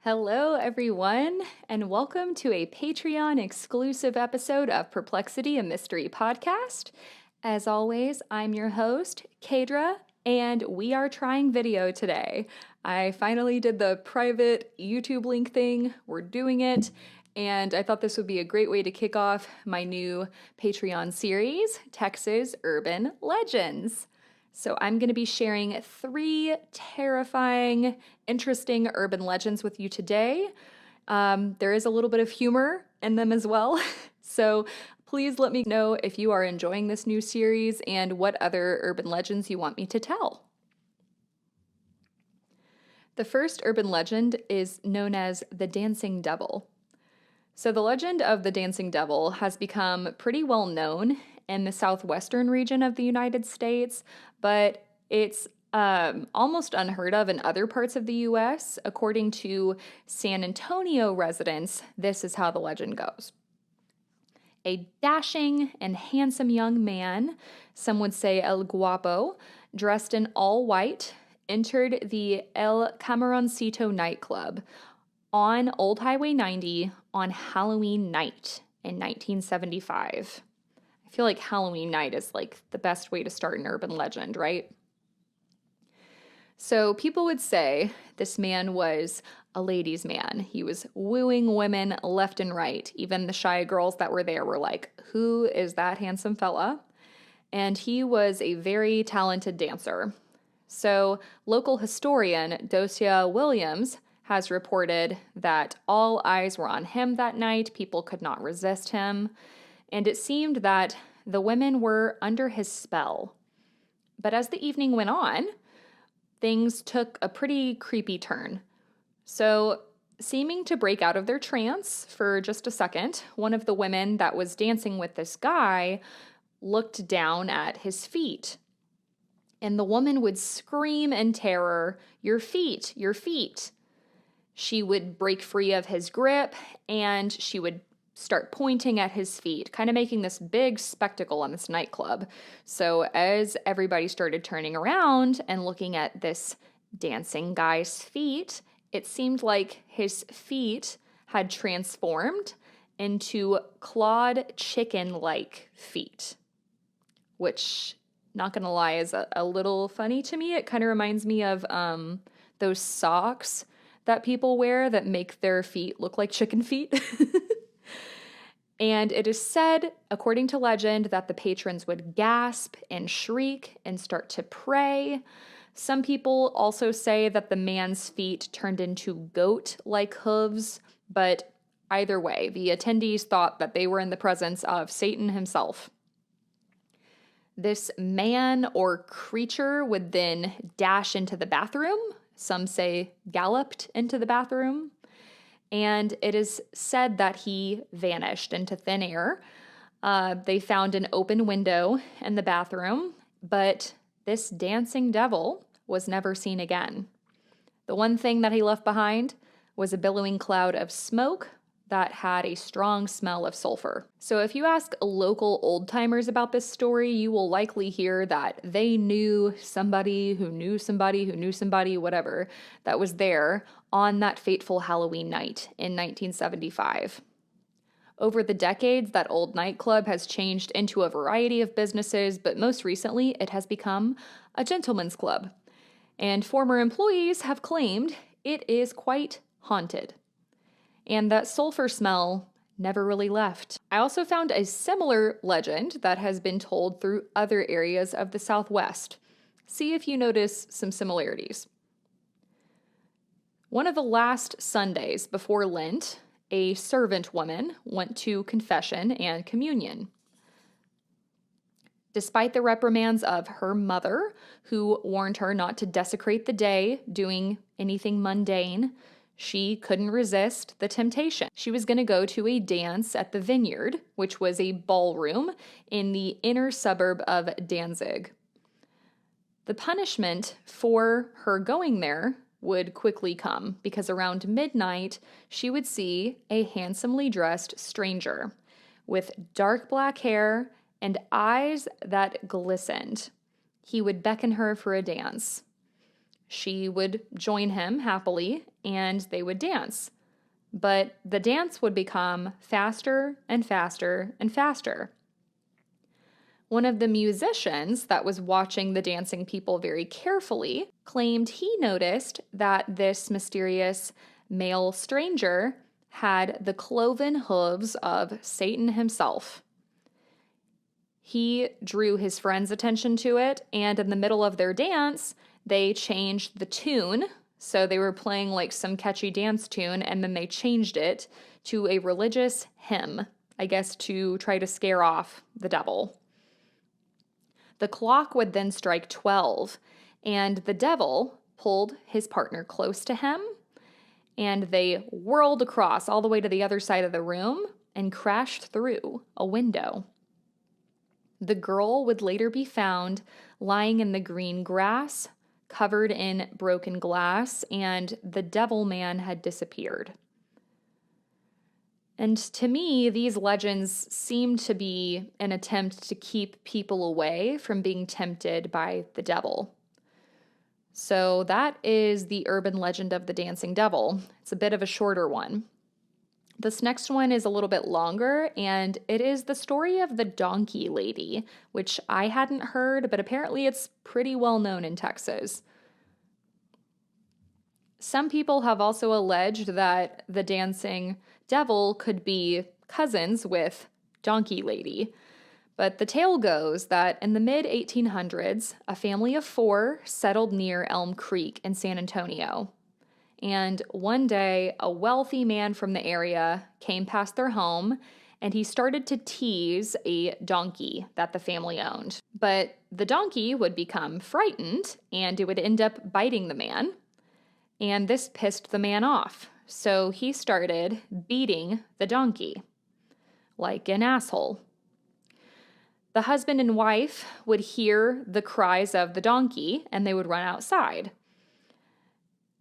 Hello, everyone, and welcome to a Patreon exclusive episode of Perplexity, a mystery podcast. As always, I'm your host, Kadra, and we are trying video today. I finally did the private YouTube link thing. We're doing it, and I thought this would be a great way to kick off my new Patreon series, Texas Urban Legends. So I'm going to be sharing 3 terrifying, interesting urban legends with you today. There is a little bit of humor in them as well. So please let me know if you are enjoying this new series and what other urban legends you want me to tell. The first urban legend is known as the Dancing Devil. So the legend of the Dancing Devil has become pretty well known in the southwestern region of the United States, but it's almost unheard of in other parts of the U.S. According to San Antonio residents, this is how the legend goes. A dashing and handsome young man, some would say El Guapo, dressed in all white, entered the El Camaroncito nightclub on Old Highway 90 on Halloween night in 1975. I feel like Halloween night is like the best way to start an urban legend, right? So people would say this man was a ladies' man. He was wooing women left and right. Even the shy girls that were there were like, who is that handsome fella? And he was a very talented dancer. So local historian Dosia Williams has reported that all eyes were on him that night. People could not resist him. And it seemed that the women were under his spell. But as the evening went on, things took a pretty creepy turn. So, seeming to break out of their trance for just a second, one of the women that was dancing with this guy looked down at his feet. And the woman would scream in terror, "Your feet, your feet." She would break free of his grip and she would start pointing at his feet, kind of making this big spectacle on this nightclub. So as everybody started turning around and looking at this dancing guy's feet, it seemed like his feet had transformed into clawed chicken-like feet, which, not gonna lie, is a little funny to me. It kind of reminds me of those socks that people wear that make their feet look like chicken feet. And it is said, according to legend, that the patrons would gasp and shriek and start to pray. Some people also say that the man's feet turned into goat-like hooves, but either way, the attendees thought that they were in the presence of Satan himself. This man or creature would then dash into the bathroom. Some say galloped into the bathroom. And it is said that he vanished into thin air. They found an open window in the bathroom, but this dancing devil was never seen again. The one thing that he left behind was a billowing cloud of smoke that had a strong smell of sulfur. So if you ask local old-timers about this story, you will likely hear that they knew somebody who knew somebody who knew somebody, whatever, that was there on that fateful Halloween night in 1975. Over the decades, that old nightclub has changed into a variety of businesses, but most recently, it has become a gentleman's club. And former employees have claimed it is quite haunted. And that sulfur smell never really left. I also found a similar legend that has been told through other areas of the Southwest. See if you notice some similarities. One of the last Sundays before Lent, a servant woman went to confession and communion. Despite the reprimands of her mother, who warned her not to desecrate the day doing anything mundane, she couldn't resist the temptation. She was going to go to a dance at the Vineyard, which was a ballroom in the inner suburb of Danzig. The punishment for her going there would quickly come, because around midnight, she would see a handsomely dressed stranger with dark black hair and eyes that glistened. He would beckon her for a dance. She would join him happily and they would dance. But the dance would become faster and faster and faster. One of the musicians that was watching the dancing people very carefully claimed he noticed that this mysterious male stranger had the cloven hooves of Satan himself. He drew his friends' attention to it, and in the middle of their dance, they changed the tune. So they were playing like some catchy dance tune, and then they changed it to a religious hymn, I guess to try to scare off the devil. The clock would then strike 12, and the devil pulled his partner close to him, and they whirled across all the way to the other side of the room and crashed through a window. The girl would later be found lying in the green grass, covered in broken glass, and the devil man had disappeared. And to me, these legends seem to be an attempt to keep people away from being tempted by the devil. So that is the urban legend of the dancing devil. It's a bit of a shorter one. This next one is a little bit longer, and it is the story of the donkey lady, which I hadn't heard, but apparently it's pretty well known in Texas. Some people have also alleged that the dancing devil could be cousins with Donkey Lady. But the tale goes that in the mid-1800s, a family of 4 settled near Elm Creek in San Antonio. And one day, a wealthy man from the area came past their home, and he started to tease a donkey that the family owned. But the donkey would become frightened, and it would end up biting the man. And this pissed the man off, so he started beating the donkey like an asshole. The husband and wife would hear the cries of the donkey, and they would run outside.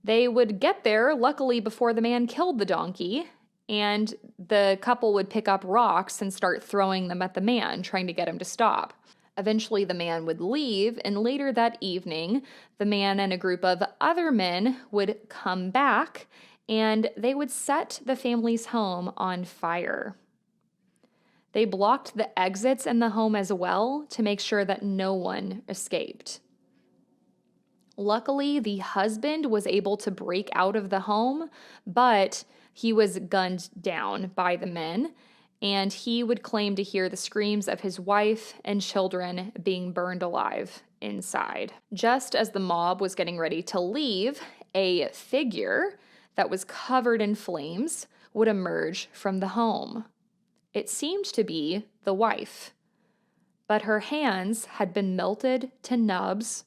They would get there, luckily, before the man killed the donkey, and the couple would pick up rocks and start throwing them at the man, trying to get him to stop. Eventually, the man would leave, and later that evening, the man and a group of other men would come back, and they would set the family's home on fire. They blocked the exits in the home as well to make sure that no one escaped. Luckily, the husband was able to break out of the home, but he was gunned down by the men, and he would claim to hear the screams of his wife and children being burned alive inside. Just as the mob was getting ready to leave, a figure that was covered in flames would emerge from the home. It seemed to be the wife, but her hands had been melted to nubs.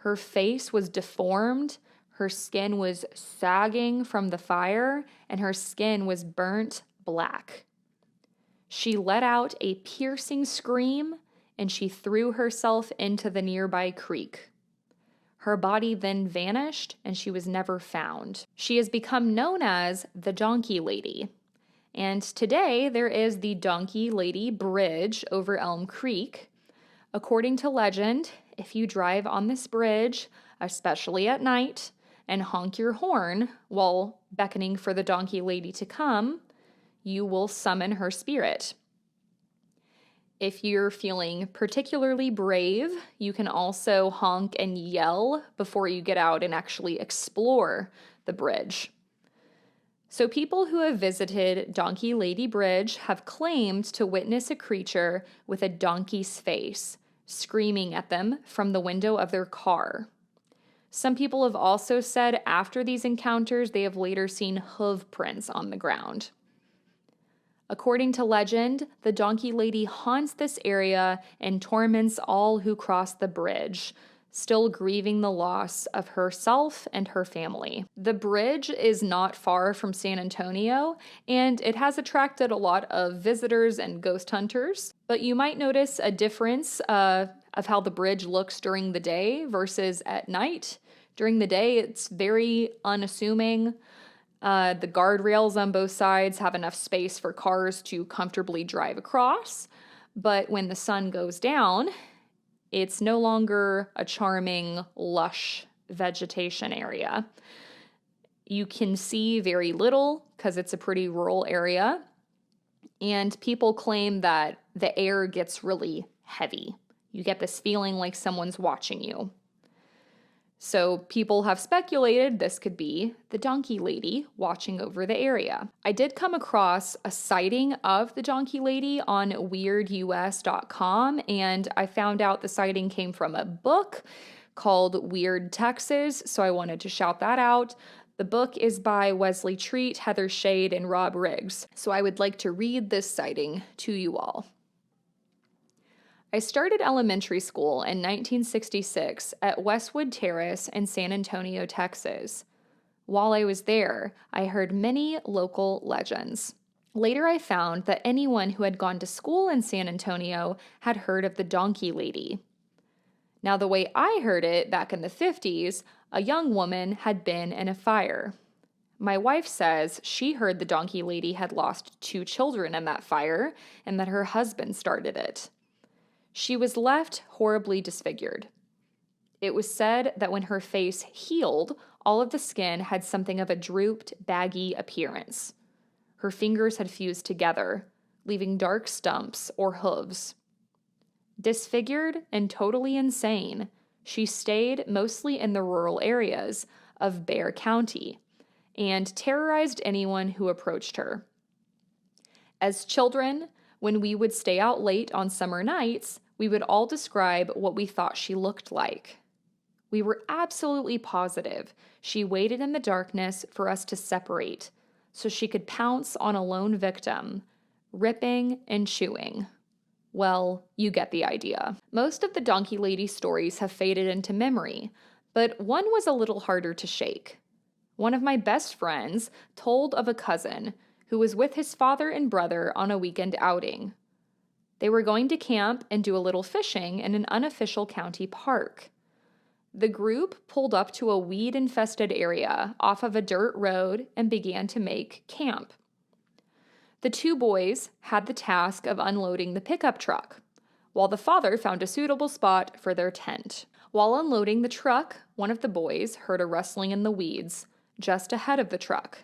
Her face was deformed, her skin was sagging from the fire, and her skin was burnt black. She let out a piercing scream, and she threw herself into the nearby creek. Her body then vanished, and she was never found. She has become known as the Donkey Lady. And today, there is the Donkey Lady Bridge over Elm Creek. According to legend, if you drive on this bridge, especially at night, and honk your horn while beckoning for the Donkey Lady to come, you will summon her spirit. If you're feeling particularly brave, you can also honk and yell before you get out and actually explore the bridge. So people who have visited Donkey Lady Bridge have claimed to witness a creature with a donkey's face screaming at them from the window of their car. Some people have also said after these encounters, they have later seen hoof prints on the ground. According to legend, the Donkey Lady haunts this area and torments all who cross the bridge, still grieving the loss of herself and her family. The bridge is not far from San Antonio, and it has attracted a lot of visitors and ghost hunters, but you might notice a difference of how the bridge looks during the day versus at night. During the day, it's very unassuming. The guardrails on both sides have enough space for cars to comfortably drive across, but when the sun goes down, it's no longer a charming, lush vegetation area. You can see very little because it's a pretty rural area, and people claim that the air gets really heavy. You get this feeling like someone's watching you. So people have speculated this could be the donkey lady watching over the area. I did come across a sighting of the donkey lady on weirdus.com, and I found out the sighting came from a book called Weird Texas, so I wanted to shout that out. The book is by Wesley Treat, Heather Shade, and Rob Riggs, so I would like to read this sighting to you all. I started elementary school in 1966 at Westwood Terrace in San Antonio, Texas. While I was there, I heard many local legends. Later, I found that anyone who had gone to school in San Antonio had heard of the donkey lady. Now, the way I heard it back in the 50s, a young woman had been in a fire. My wife says she heard the donkey lady had lost 2 children in that fire and that her husband started it. She was left horribly disfigured. It was said that when her face healed, all of the skin had something of a drooped, baggy appearance. Her fingers had fused together, leaving dark stumps or hooves. Disfigured and totally insane, she stayed mostly in the rural areas of Bexar County and terrorized anyone who approached her. As children, when we would stay out late on summer nights, we would all describe what we thought she looked like. We were absolutely positive she waited in the darkness for us to separate so she could pounce on a lone victim, ripping and chewing. Well, you get the idea. Most of the donkey lady stories have faded into memory, but one was a little harder to shake. One of my best friends told of a cousin who was with his father and brother on a weekend outing. They were going to camp and do a little fishing in an unofficial county park. The group pulled up to a weed-infested area off of a dirt road and began to make camp. The 2 boys had the task of unloading the pickup truck, while the father found a suitable spot for their tent. While unloading the truck, one of the boys heard a rustling in the weeds just ahead of the truck.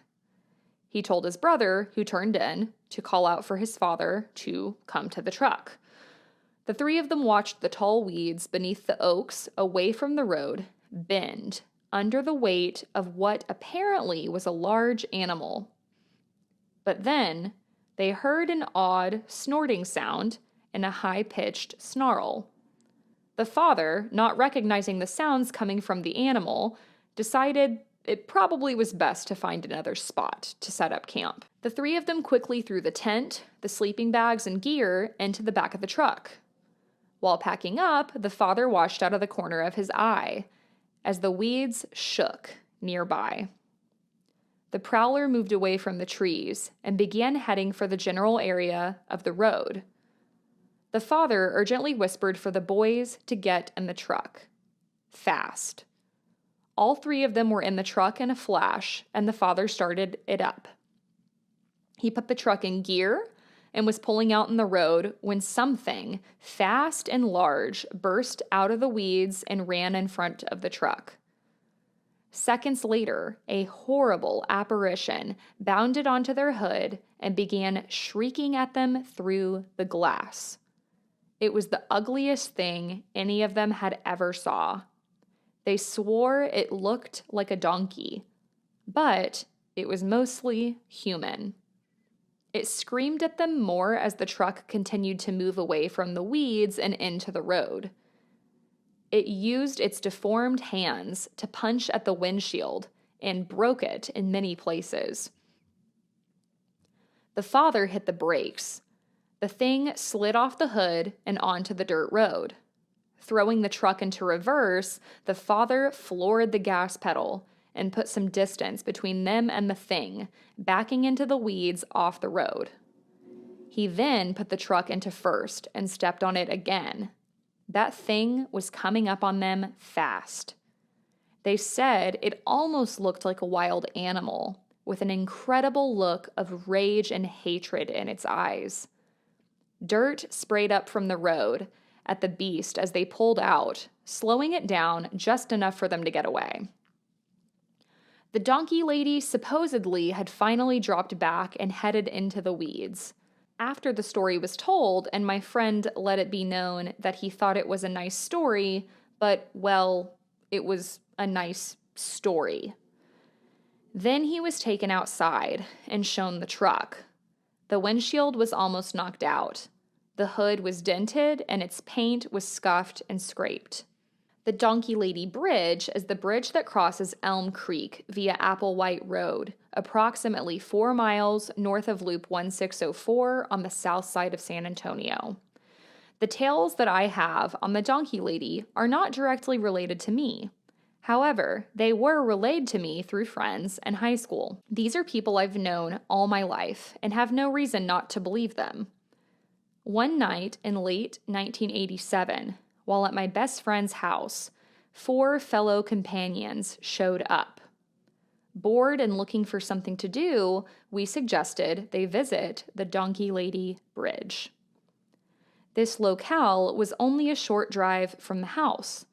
He told his brother, who turned in, to call out for his father to come to the truck. The 3 of them watched the tall weeds beneath the oaks away from the road bend under the weight of what apparently was a large animal. But then they heard an odd snorting sound and a high-pitched snarl. The father, not recognizing the sounds coming from the animal, decided it probably was best to find another spot to set up camp. The 3 of them quickly threw the tent, the sleeping bags, and gear into the back of the truck. While packing up, the father watched out of the corner of his eye as the weeds shook nearby. The prowler moved away from the trees and began heading for the general area of the road. The father urgently whispered for the boys to get in the truck. Fast. All 3 of them were in the truck in a flash, and the father started it up. He put the truck in gear and was pulling out in the road when something fast and large burst out of the weeds and ran in front of the truck. Seconds later, a horrible apparition bounded onto their hood and began shrieking at them through the glass. It was the ugliest thing any of them had ever saw. They swore it looked like a donkey, but it was mostly human. It screamed at them more as the truck continued to move away from the weeds and into the road. It used its deformed hands to punch at the windshield and broke it in many places. The father hit the brakes. The thing slid off the hood and onto the dirt road. Throwing the truck into reverse, the father floored the gas pedal and put some distance between them and the thing, backing into the weeds off the road. He then put the truck into first and stepped on it again. That thing was coming up on them fast. They said it almost looked like a wild animal, with an incredible look of rage and hatred in its eyes. Dirt sprayed up from the road at the beast as they pulled out, slowing it down just enough for them to get away. The donkey lady supposedly had finally dropped back and headed into the weeds. After the story was told, and my friend let it be known that he thought it was a nice story, but, well, it was a nice story. Then he was taken outside and shown the truck. The windshield was almost knocked out. The hood was dented and its paint was scuffed and scraped. The Donkey Lady Bridge is the bridge that crosses Elm Creek via Applewhite Road, approximately 4 miles north of Loop 1604 on the south side of San Antonio. The tales that I have on the Donkey Lady are not directly related to me. However, they were relayed to me through friends and high school. These are people I've known all my life and have no reason not to believe them. One night in late 1987, while at my best friend's house, 4 fellow companions showed up. Bored and looking for something to do, we suggested they visit the Donkey Lady Bridge. This locale was only a short drive from the house.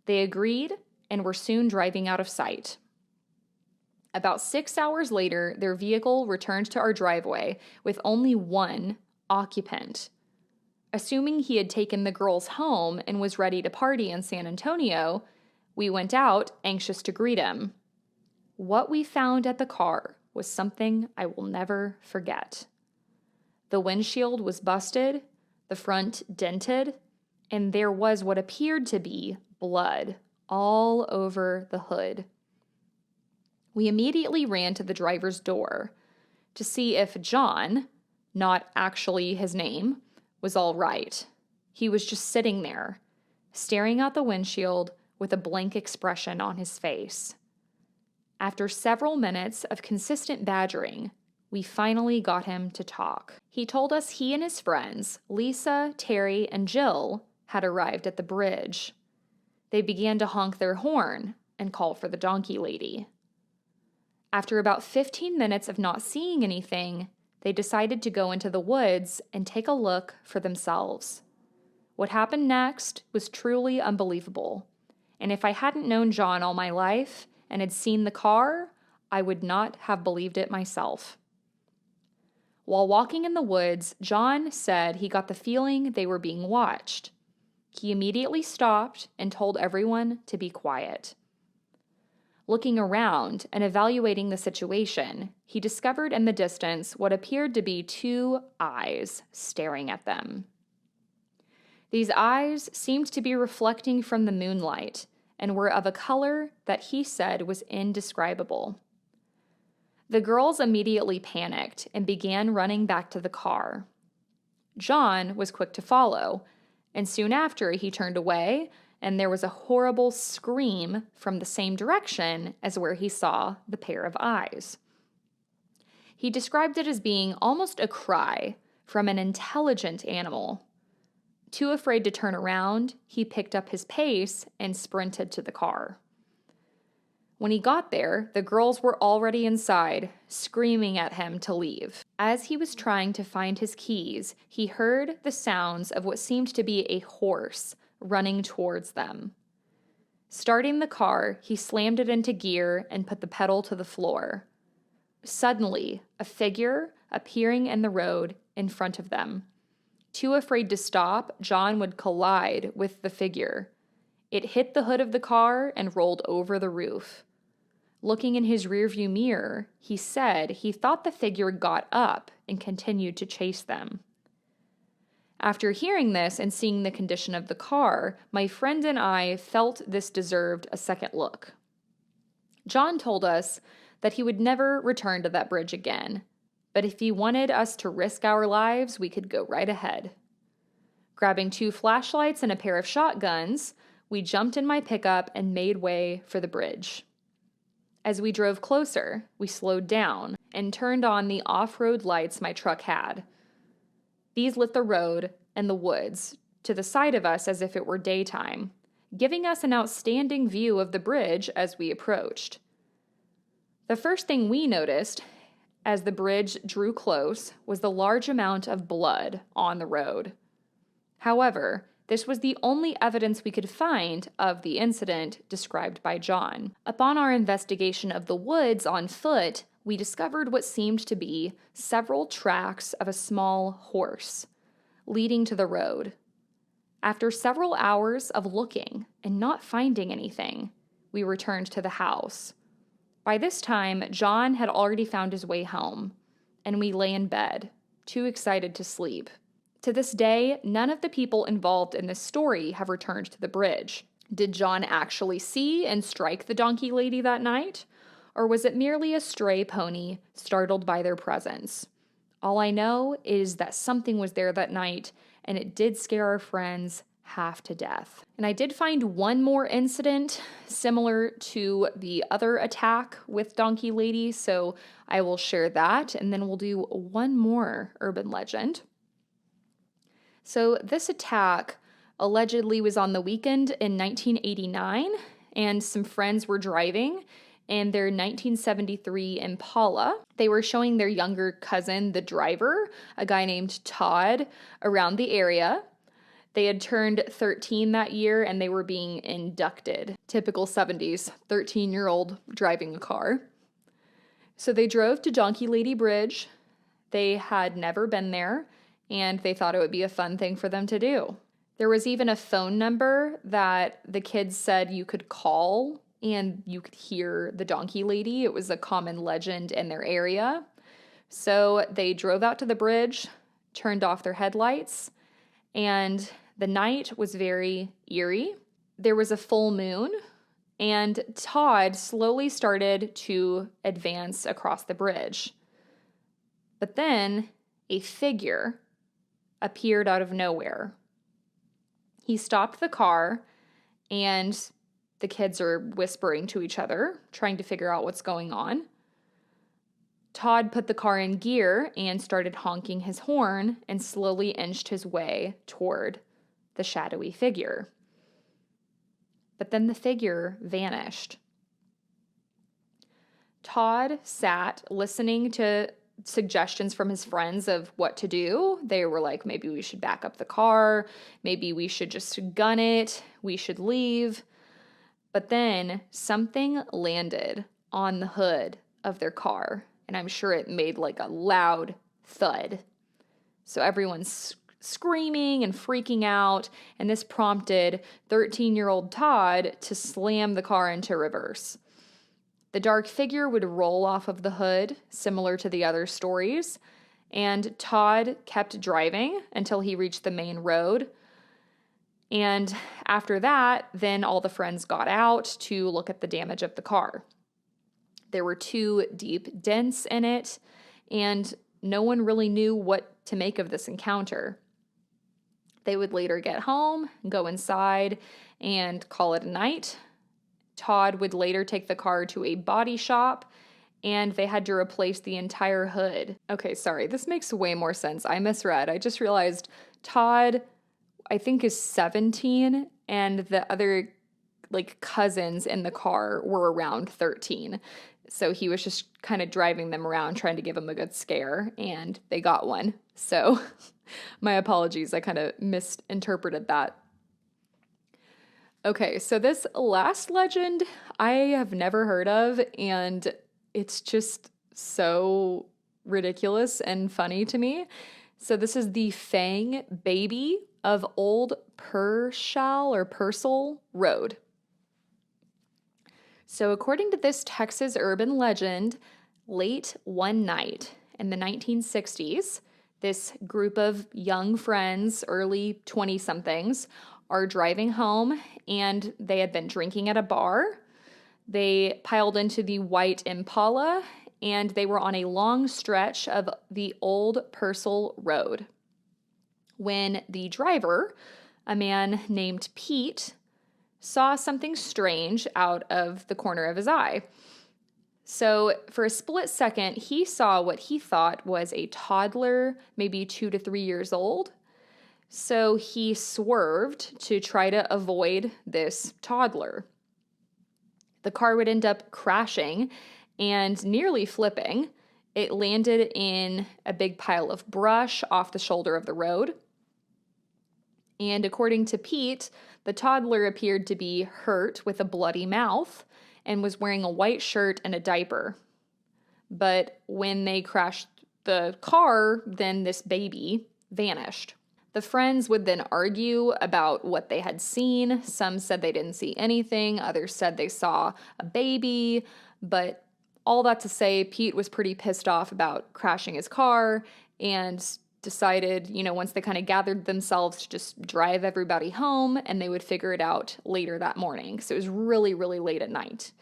They agreed and were soon driving out of sight. About 6 hours later, their vehicle returned to our driveway with only one occupant. Assuming he had taken the girls home and was ready to party in San Antonio, we went out, anxious to greet him. What we found at the car was something I will never forget. The windshield was busted, the front dented, and there was what appeared to be blood all over the hood. We immediately ran to the driver's door to see if John, not actually his name, was all right. He was just sitting there, staring out the windshield with a blank expression on his face. After several minutes of consistent badgering, we finally got him to talk. He told us he and his friends, Lisa, Terry, and Jill, had arrived at the bridge. They began to honk their horn and call for the Donkey Lady. After about 15 minutes of not seeing anything, they decided to go into the woods and take a look for themselves. What happened next was truly unbelievable, and if I hadn't known John all my life and had seen the car, I would not have believed it myself. While walking in the woods, John said he got the feeling they were being watched. He immediately stopped and told everyone to be quiet. Looking around and evaluating the situation, he discovered in the distance what appeared to be 2 eyes staring at them. These eyes seemed to be reflecting from the moonlight and were of a color that he said was indescribable. The girls immediately panicked and began running back to the car. John was quick to follow, and soon after he turned away, and there was a horrible scream from the same direction as where he saw the pair of eyes. He described it as being almost a cry from an intelligent animal. Too afraid to turn around, he picked up his pace and sprinted to the car. When he got there, the girls were already inside, screaming at him to leave. As he was trying to find his keys, he heard the sounds of what seemed to be a horse running towards them. Starting the car, he slammed it into gear and put the pedal to the floor. Suddenly, a figure appearing in the road in front of them. Too afraid to stop, John would collide with the figure. It hit the hood of the car and rolled over the roof. Looking in his rearview mirror, he said he thought the figure got up and continued to chase them. After hearing this and seeing the condition of the car, my friend and I felt this deserved a second look. John told us that he would never return to that bridge again, but if he wanted us to risk our lives, we could go right ahead. Grabbing 2 flashlights and a pair of shotguns, we jumped in my pickup and made way for the bridge. As we drove closer, we slowed down and turned on the off-road lights my truck had. These lit the road and the woods to the side of us as if it were daytime, giving us an outstanding view of the bridge as we approached. The first thing we noticed as the bridge drew close was the large amount of blood on the road. However, This was the only evidence we could find of the incident described by John. Upon our investigation of the woods on foot, we discovered what seemed to be several tracks of a small horse leading to the road. After several hours of looking and not finding anything, we returned to the house. By this time, John had already found his way home, and we lay in bed, too excited to sleep. To this day, none of the people involved in this story have returned to the bridge. Did John actually see and strike the donkey lady that night? Or was it merely a stray pony startled by their presence? All I know is that something was there that night, and it did scare our friends half to death. And I did find one more incident similar to the other attack with Donkey Lady, so I will share that, and then we'll do one more urban legend. So this attack allegedly was on the weekend in 1989, and some friends were driving in their 1973 Impala. They were showing their younger cousin, the driver, a guy named Todd, around the area. They had turned 13 that year, and they were being inducted. Typical 70s, 13-year-old driving a car. So they drove to Donkey Lady Bridge. They had never been there, and they thought it would be a fun thing for them to do. There was even a phone number that the kids said you could call and you could hear the donkey lady. It was a common legend in their area. So they drove out to the bridge, turned off their headlights, and the night was very eerie. There was a full moon, and Todd slowly started to advance across the bridge. But then a figure appeared out of nowhere. He stopped the car, and the kids are whispering to each other, trying to figure out what's going on. Todd put the car in gear and started honking his horn and slowly inched his way toward the shadowy figure. But then the figure vanished. Todd sat listening to suggestions from his friends of what to do. They were like, maybe we should back up the car. Maybe we should just gun it. We should leave. But then something landed on the hood of their car, and I'm sure it made like a loud thud. So everyone's screaming and freaking out, and this prompted 13-year-old Todd to slam the car into reverse. The dark figure would roll off of the hood, similar to the other stories, and Todd kept driving until he reached the main road. And after that, then all the friends got out to look at the damage of the car. There were 2 deep dents in it, and no one really knew what to make of this encounter. They would later get home, go inside, and call it a night. Todd would later take the car to a body shop, and they had to replace the entire hood. Okay, sorry, this makes way more sense. I misread. I just realized Todd, I think, is 17, and the other cousins in the car were around 13. So he was just kind of driving them around, trying to give them a good scare, and they got one. So my apologies, I kind of misinterpreted that. Okay, so this last legend I have never heard of, and it's just so ridiculous and funny to me. So this is the Fang Baby of Old Purcell Road. So according to this Texas urban legend, late one night in the 1960s, this group of young friends, early 20-somethings, are driving home, and they had been drinking at a bar. They piled into the white Impala, and they were on a long stretch of the Old Purcell Road when the driver, a man named Pete, saw something strange out of the corner of his eye. So for a split second, he saw what he thought was a toddler, maybe 2 to 3 years old. So he swerved to try to avoid this toddler. The car would end up crashing and nearly flipping. It landed in a big pile of brush off the shoulder of the road. And according to Pete, the toddler appeared to be hurt with a bloody mouth and was wearing a white shirt and a diaper. But when they crashed the car, then this baby vanished. The friends would then argue about what they had seen. Some said they didn't see anything, others said they saw a baby, but all that to say, Pete was pretty pissed off about crashing his car and decided, once they kind of gathered themselves to just drive everybody home and they would figure it out later that morning. So it was really, really late at night.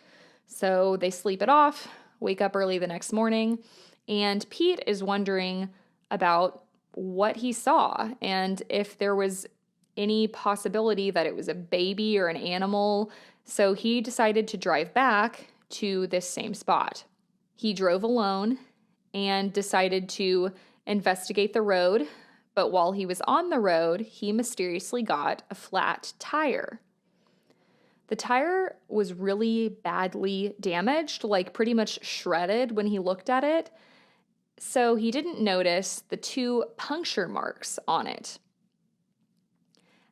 So they sleep it off, wake up early the next morning, and Pete is wondering about what he saw and if there was any possibility that it was a baby or an animal. So he decided to drive back to this same spot. He drove alone and decided to investigate the road, but while he was on the road, he mysteriously got a flat tire. The tire was really badly damaged, like pretty much shredded when he looked at it, so he didn't notice the 2 puncture marks on it.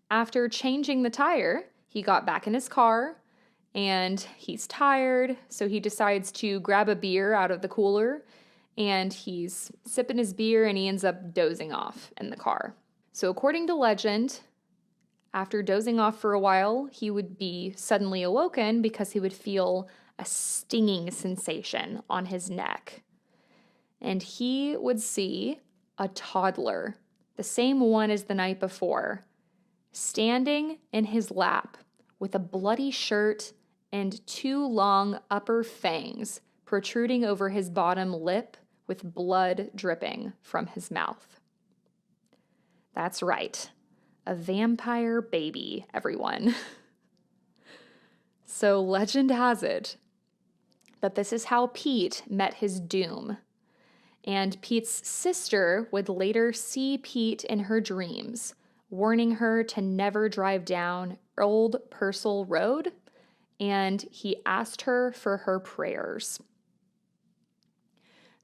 After changing the tire, he got back in his car, and he's tired, so he decides to grab a beer out of the cooler, and he's sipping his beer, and he ends up dozing off in the car. So according to legend, after dozing off for a while, he would be suddenly awoken because he would feel a stinging sensation on his neck. And he would see a toddler, the same one as the night before, standing in his lap with a bloody shirt and 2 long upper fangs protruding over his bottom lip with blood dripping from his mouth. That's right, a vampire baby, everyone. So legend has it that this is how Pete met his doom. And Pete's sister would later see Pete in her dreams, warning her to never drive down Old Purcell Road, and he asked her for her prayers.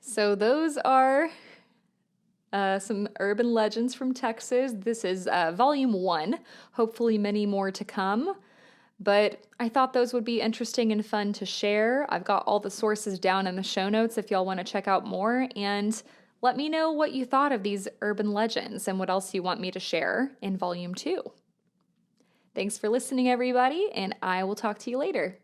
So those are some urban legends from Texas. This is volume 1, hopefully many more to come. But I thought those would be interesting and fun to share. I've got all the sources down in the show notes if y'all want to check out more. And let me know what you thought of these urban legends and what else you want me to share in volume 2. Thanks for listening, everybody, and I will talk to you later.